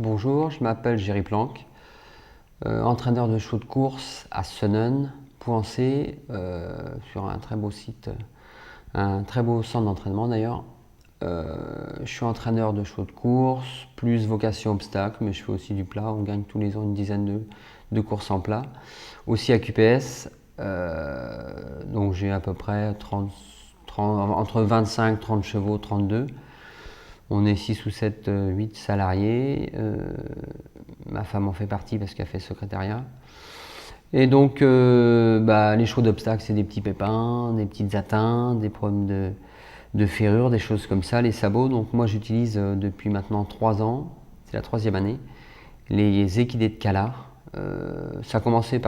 Bonjour, je m'appelle Jerry Planck, entraîneur de chevaux de course à Sennen, Pouancé, sur un très beau site, un très beau centre d'entraînement d'ailleurs. Je suis entraîneur de chevaux de course, plus vocation obstacle, mais je fais aussi du plat. On gagne tous les ans une dizaine de courses en plat. Aussi à QPS, donc j'ai à peu près 30, entre 25, 30 chevaux, 32. On est 6 ou 7, 8 salariés. Ma femme en fait partie parce qu'elle fait secrétariat. Et donc, les chevaux d'obstacles, c'est des petits pépins, des petites atteintes, des problèmes de ferrure, des choses comme ça, les sabots. Donc moi, j'utilise depuis maintenant 3 ans, c'est la troisième année, les équidés de Calard. Ça a commencé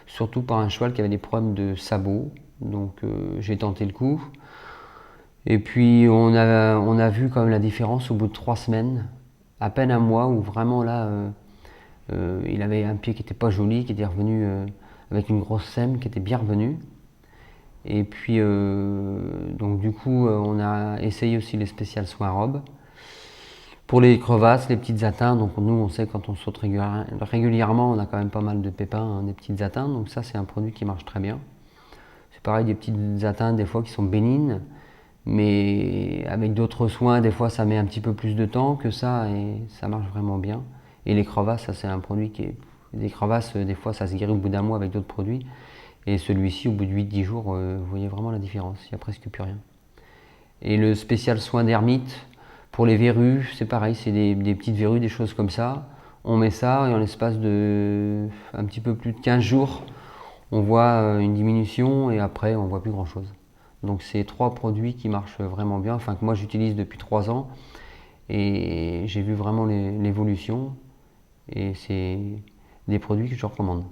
surtout par un cheval qui avait des problèmes de sabots. Donc j'ai tenté le coup. Et puis on a vu quand même la différence au bout de 3 semaines, à peine un mois, où vraiment là, il avait un pied qui n'était pas joli, qui était revenu avec une grosse sème, qui était bien revenu. Et puis donc du coup, on a essayé aussi les spéciales soins robes. Pour les crevasses, les petites atteintes, donc nous on sait quand on saute régulièrement, on a quand même pas mal de pépins, hein, des petites atteintes, donc ça c'est un produit qui marche très bien. C'est pareil, des petites atteintes des fois qui sont bénignes, mais avec d'autres soins, des fois ça met un petit peu plus de temps que ça et ça marche vraiment bien. Et les crevasses, ça c'est un produit qui est... Des crevasses, des fois ça se guérit au bout d'un mois avec d'autres produits. Et celui-ci, au bout de 8-10 jours, vous voyez vraiment la différence, il n'y a presque plus rien. Et le spécial soin d'hermite, pour les verrues, c'est pareil, c'est des petites verrues, des choses comme ça. On met ça et en l'espace de un petit peu plus de 15 jours, on voit une diminution et après on voit plus grand chose. Donc c'est 3 produits qui marchent vraiment bien, enfin que moi j'utilise depuis 3 ans et j'ai vu vraiment l'évolution et c'est des produits que je recommande.